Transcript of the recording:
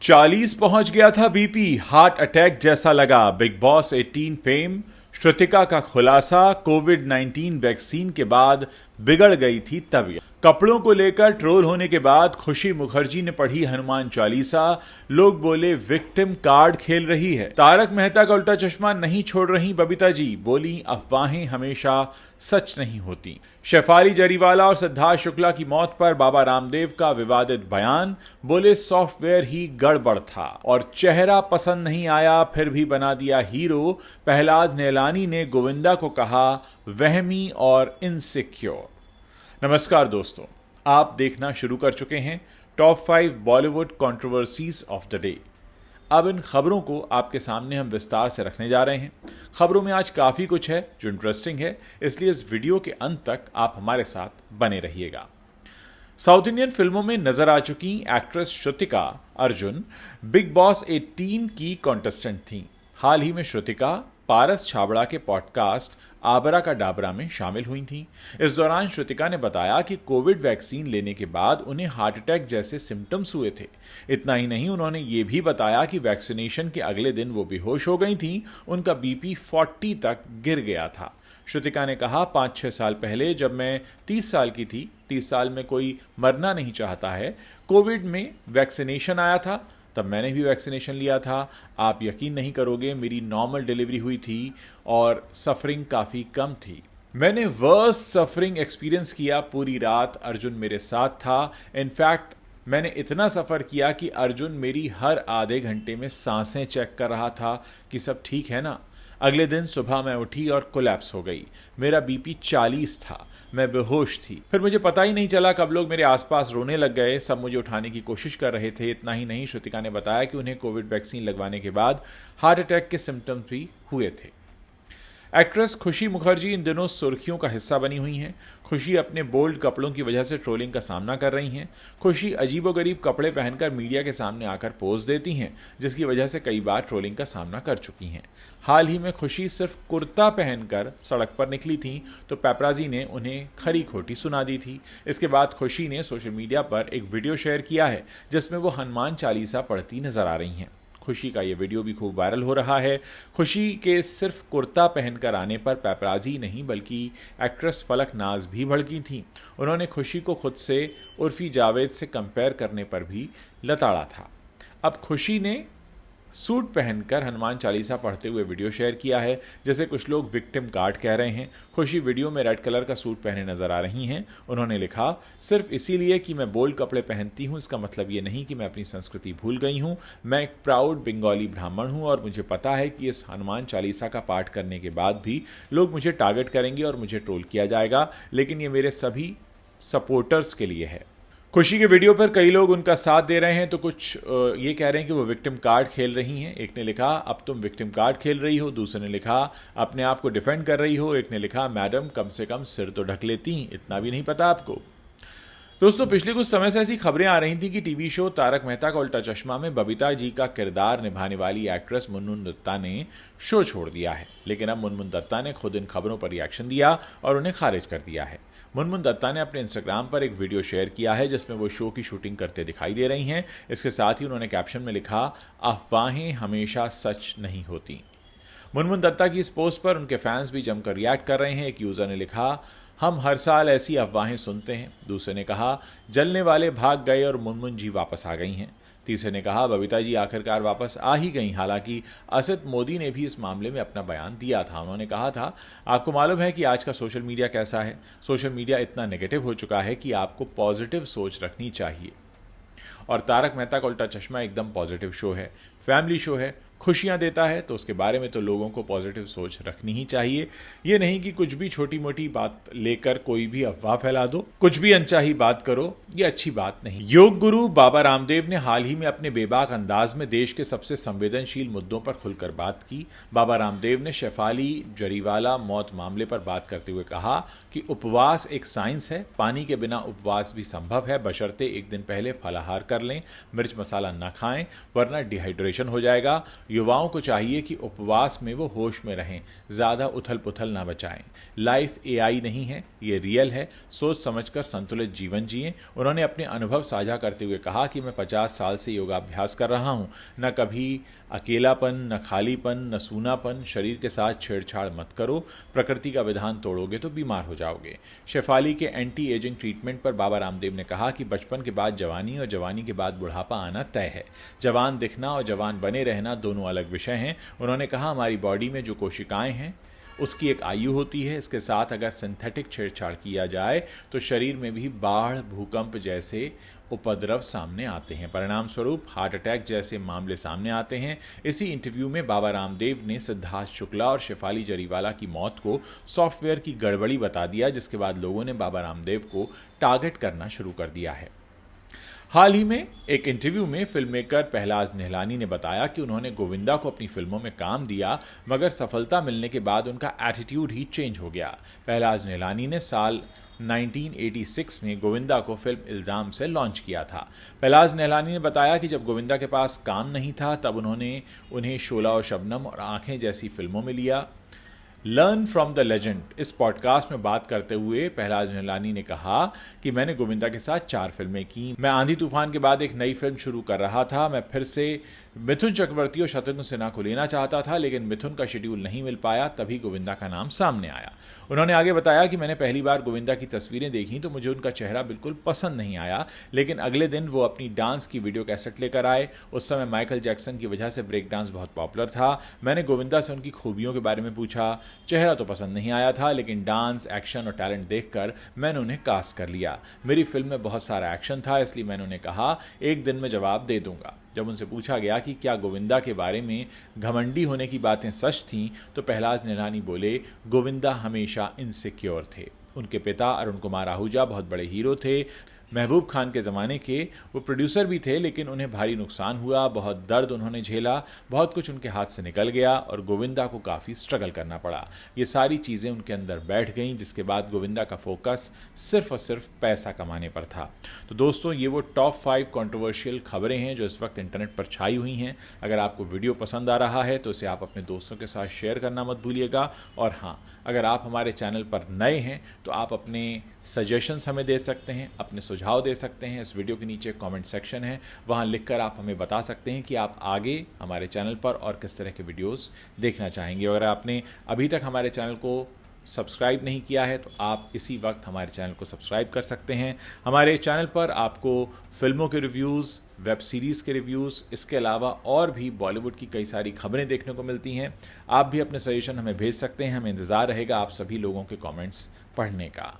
40 पहुंच गया था बीपी, हार्ट अटैक जैसा लगा। बिग बॉस 18 फेम, श्रुतिका का खुलासा। कोविड 19 वैक्सीन के बाद बिगड़ गई थी तबीयत। कपड़ों को लेकर ट्रोल होने के बाद खुशी मुखर्जी ने पढ़ी हनुमान चालीसा। लोग बोले विक्टिम कार्ड खेल रही है। तारक मेहता का उल्टा चश्मा नहीं छोड़ रही बबीता जी, बोली अफवाहें हमेशा सच नहीं होती। शेफाली जरीवाला और सिद्धार्थ शुक्ला की मौत पर बाबा रामदेव का विवादित बयान, बोले सॉफ्टवेयर ही गड़बड़ था और चेहरा पसंद नहीं आया फिर भी बना दिया हीरो। पहलाज नेलानी ने गोविंदा को कहा वहमी और इनसिक्योर। नमस्कार दोस्तों, आप देखना शुरू कर चुके हैं top 5 Bollywood controversies of the day. अब इन खबरों को आपके सामने हम विस्तार से रखने जा रहे हैं। खबरों में आज काफ़ी कुछ है जो इंटरेस्टिंग है, इसलिए इस वीडियो के अंत तक आप हमारे साथ बने रहिएगा। साउथ इंडियन फिल्मों में नजर आ चुकी actress Shrutika Arjun big boss 18 की कॉन्टेस्टेंट थीं। हाल ही में श्रुतिका पारस छाबड़ा के पॉडकास्ट आबरा का डाबरा में शामिल हुई थीं। इस दौरान श्रुतिका ने बताया कि कोविड वैक्सीन लेने के बाद उन्हें हार्ट अटैक जैसे सिम्टम्स हुए थे। इतना ही नहीं, उन्होंने ये भी बताया कि वैक्सीनेशन के अगले दिन वो बेहोश हो गई थीं। उनका बीपी 40 तक गिर गया था। श्रुतिका ने कहा 5-6 साल पहले जब मैं 30 साल की थी, 30 साल में कोई मरना नहीं चाहता है, कोविड में वैक्सीनेशन आया था, तब मैंने भी वैक्सीनेशन लिया था। आप यकीन नहीं करोगे, मेरी नॉर्मल डिलीवरी हुई थी और सफरिंग काफ़ी कम थी। मैंने वर्स्ट सफरिंग एक्सपीरियंस किया। पूरी रात अर्जुन मेरे साथ था। इनफैक्ट मैंने इतना सफ़र किया कि अर्जुन मेरी हर आधे घंटे में सांसें चेक कर रहा था कि सब ठीक है ना। अगले दिन सुबह मैं उठी और कोलैप्स हो गई। मेरा बीपी 40 था, मैं बेहोश थी। फिर मुझे पता ही नहीं चला कब लोग मेरे आसपास रोने लग गए। सब मुझे उठाने की कोशिश कर रहे थे। इतना ही नहीं, श्रुतिका ने बताया कि उन्हें कोविड वैक्सीन लगवाने के बाद हार्ट अटैक के सिम्टम्स भी हुए थे। एक्ट्रेस खुशी मुखर्जी इन दिनों सुर्खियों का हिस्सा बनी हुई हैं। खुशी अपने बोल्ड कपड़ों की वजह से ट्रोलिंग का सामना कर रही हैं। खुशी अजीबोगरीब कपड़े पहनकर मीडिया के सामने आकर पोज देती हैं, जिसकी वजह से कई बार ट्रोलिंग का सामना कर चुकी हैं। हाल ही में खुशी सिर्फ कुर्ता पहनकर सड़क पर निकली थीं तो पैपराजी ने उन्हें खरी खोटी सुना दी थी। इसके बाद खुशी ने सोशल मीडिया पर एक वीडियो शेयर किया है जिसमें वो हनुमान चालीसा पढ़ती नजर आ रही हैं। खुशी का ये वीडियो भी खूब वायरल हो रहा है। खुशी के सिर्फ कुर्ता पहनकर आने पर पैपराजी नहीं बल्कि एक्ट्रेस फलक नाज भी भड़की थीं। उन्होंने खुशी को खुद से उर्फी जावेद से कंपेयर करने पर भी लताड़ा था। अब खुशी ने सूट पहनकर हनुमान चालीसा पढ़ते हुए वीडियो शेयर किया है, जैसे कुछ लोग विक्टिम कार्ड कह रहे हैं। खुशी वीडियो में रेड कलर का सूट पहने नजर आ रही हैं। उन्होंने लिखा, सिर्फ इसीलिए कि मैं बोल्ड कपड़े पहनती हूँ इसका मतलब ये नहीं कि मैं अपनी संस्कृति भूल गई हूँ। मैं एक प्राउड बंगाली ब्राह्मण हूँ और मुझे पता है कि इस हनुमान चालीसा का पाठ करने के बाद भी लोग मुझे टारगेट करेंगे और मुझे ट्रोल किया जाएगा, लेकिन ये मेरे सभी सपोर्टर्स के लिए है। खुशी के वीडियो पर कई लोग उनका साथ दे रहे हैं तो कुछ ये कह रहे हैं कि वो विक्टिम कार्ड खेल रही हैं। एक ने लिखा अब तुम विक्टिम कार्ड खेल रही हो, दूसरे ने लिखा अपने आप को डिफेंड कर रही हो, एक ने लिखा मैडम कम से कम सिर तो ढक लेती, इतना भी नहीं पता आपको। दोस्तों, पिछले कुछ समय से ऐसी खबरें आ रही थी कि टीवी शो तारक मेहता का उल्टा चश्मा में बबीता जी का किरदार निभाने वाली एक्ट्रेस मुनमुन दत्ता ने शो छोड़ दिया है। लेकिन अब मुनमुन दत्ता ने खुद इन खबरों पर रिएक्शन दिया और उन्हें खारिज कर दिया है। मुनमुन दत्ता ने अपने इंस्टाग्राम पर एक वीडियो शेयर किया है जिसमें वो शो की शूटिंग करते दिखाई दे रही हैं। इसके साथ ही उन्होंने कैप्शन में लिखा अफवाहें हमेशा सच नहीं होती। मुनमुन दत्ता की इस पोस्ट पर उनके फैंस भी जमकर रिएक्ट कर रहे हैं। एक यूजर ने लिखा हम हर साल ऐसी अफवाहें सुनते हैं। दूसरे ने कहा जलने वाले भाग गए और मुनमुन जी वापस आ गई हैं। तीसरे ने कहा बबीता जी आखिरकार वापस आ ही गई। हालांकि असित मोदी ने भी इस मामले में अपना बयान दिया था। उन्होंने कहा था आपको मालूम है कि आज का सोशल मीडिया कैसा है। सोशल मीडिया इतना नेगेटिव हो चुका है कि आपको पॉजिटिव सोच रखनी चाहिए। और तारक मेहता का उल्टा चश्मा एकदम पॉजिटिव शो है, फैमिली शो है, खुशियां देता है, तो उसके बारे में तो लोगों को पॉजिटिव सोच रखनी ही चाहिए। ये नहीं कि कुछ भी छोटी मोटी बात लेकर कोई भी अफवाह फैला दो, कुछ भी अनचाही बात करो, ये अच्छी बात नहीं। योग गुरु बाबा रामदेव ने हाल ही में अपने बेबाक अंदाज में देश के सबसे संवेदनशील मुद्दों पर खुलकर बात की। बाबा रामदेव ने शेफाली जरीवाला मौत मामले पर बात करते हुए कहा कि उपवास एक साइंस है, पानी के बिना उपवास भी संभव है, बशर्ते एक दिन पहले फलाहार कर लें, मिर्च मसाला न खाएं, वरना डिहाइड्रेशन हो जाएगा। युवाओं को चाहिए कि उपवास में वो होश में रहें, ज़्यादा उथल पुथल ना बचाएं। लाइफ एआई नहीं है, ये रियल है, सोच समझकर संतुलित जीवन जिएं। उन्होंने अपने अनुभव साझा करते हुए कहा कि मैं 50 साल से योगाभ्यास कर रहा हूं, न कभी अकेलापन, न खालीपन, न सूनापन। शरीर के साथ छेड़छाड़ मत करो, प्रकृति का विधान तोड़ोगे तो बीमार हो जाओगे। शेफाली के एंटी एजिंग ट्रीटमेंट पर बाबा रामदेव ने कहा कि बचपन के बाद जवानी और जवानी के बाद बुढ़ापा आना तय है। जवान दिखना और जवान बने रहना दोनों अलग विषय हैं। उन्होंने कहा हमारी बॉडी में जो कोशिकाएं हैं उसकी एक आयु होती है, इसके साथ अगर सिंथेटिक छेड़छाड़ किया जाए तो शरीर में भी बाढ़, भूकंप जैसे उपद्रव सामने आते हैं। परिणाम स्वरूप हार्ट अटैक जैसे मामले सामने आते हैं। इसी इंटरव्यू में बाबा रामदेव ने सिद्धार्थ शुक्ला और शेफाली जरीवाला की मौत को सॉफ्टवेयर की गड़बड़ी बता दिया, जिसके बाद लोगों ने बाबा रामदेव को टारगेट करना शुरू कर दिया है। हाल ही में एक इंटरव्यू में फिल्म मेकर पहलाज निहलानी ने बताया कि उन्होंने गोविंदा को अपनी फिल्मों में काम दिया, मगर सफलता मिलने के बाद उनका एटीट्यूड ही चेंज हो गया। पहलाज निहलानी ने साल 1986 में गोविंदा को फिल्म इल्जाम से लॉन्च किया था। पहलाज निहलानी ने बताया कि जब गोविंदा के पास काम नहीं था तब उन्होंने उन्हें शोला और शबनम और आंखें जैसी फिल्मों में लिया। लर्न फ्रॉम द लेजेंड इस पॉडकास्ट में बात करते हुए पहलाज निहलानी ने कहा कि मैंने गोविंदा के साथ 4 फिल्में की। मैं आंधी तूफान के बाद एक नई फिल्म शुरू कर रहा था। मैं फिर से मिथुन चक्रवर्ती और शत्रुघ्न सिन्हा को लेना चाहता था, लेकिन मिथुन का शेड्यूल नहीं मिल पाया, तभी गोविंदा का नाम सामने आया। उन्होंने आगे बताया कि मैंने पहली बार गोविंदा की तस्वीरें देखी तो मुझे उनका चेहरा बिल्कुल पसंद नहीं आया, लेकिन अगले दिन वो अपनी डांस की वीडियो कैसेट लेकर आए। उस समय माइकल जैक्सन की वजह से ब्रेक डांस बहुत पॉपुलर था। मैंने गोविंदा से उनकी खूबियों के बारे में पूछा। चेहरा तो पसंद नहीं आया था, लेकिन डांस, एक्शन और टैलेंट देखकर मैंने उन्हें कास्ट कर लिया। मेरी फिल्म में बहुत सारा एक्शन था, इसलिए मैंने उन्हें कहा एक दिन में जवाब दे दूंगा। जब उनसे पूछा गया कि क्या गोविंदा के बारे में घमंडी होने की बातें सच थीं, तो पहलाज निहलानी बोले गोविंदा हमेशा इनसिक्योर थे। उनके पिता अरुण कुमार आहूजा बहुत बड़े हीरो थे, महबूब खान के ज़माने के। वो प्रोड्यूसर भी थे, लेकिन उन्हें भारी नुकसान हुआ, बहुत दर्द उन्होंने झेला, बहुत कुछ उनके हाथ से निकल गया और गोविंदा को काफ़ी स्ट्रगल करना पड़ा। ये सारी चीज़ें उनके अंदर बैठ गईं, जिसके बाद गोविंदा का फोकस सिर्फ और सिर्फ पैसा कमाने पर था। तो दोस्तों, ये वो टॉप 5 कंट्रोवर्शियल खबरें हैं जो इस वक्त इंटरनेट पर छाई हुई हैं। अगर आपको वीडियो पसंद आ रहा है तो इसे आप अपने दोस्तों के साथ शेयर करना मत भूलिएगा। और हाँ, अगर आप हमारे चैनल पर नए हैं तो आप अपने सजेशंस हमें दे सकते हैं, अपने सुझाव दे सकते हैं। इस वीडियो के नीचे कमेंट सेक्शन है, वहां लिखकर आप हमें बता सकते हैं कि आप आगे हमारे चैनल पर और किस तरह के वीडियोस देखना चाहेंगे। अगर आपने अभी तक हमारे चैनल को सब्सक्राइब नहीं किया है तो आप इसी वक्त हमारे चैनल को सब्सक्राइब कर सकते हैं। हमारे चैनल पर आपको फिल्मों के रिव्यूज़, वेब सीरीज़ के रिव्यूज़, इसके अलावा और भी बॉलीवुड की कई सारी खबरें देखने को मिलती हैं। आप भी अपने सजेशन हमें भेज सकते हैं, हमें इंतज़ार रहेगा आप सभी लोगों के कमेंट्स पढ़ने का।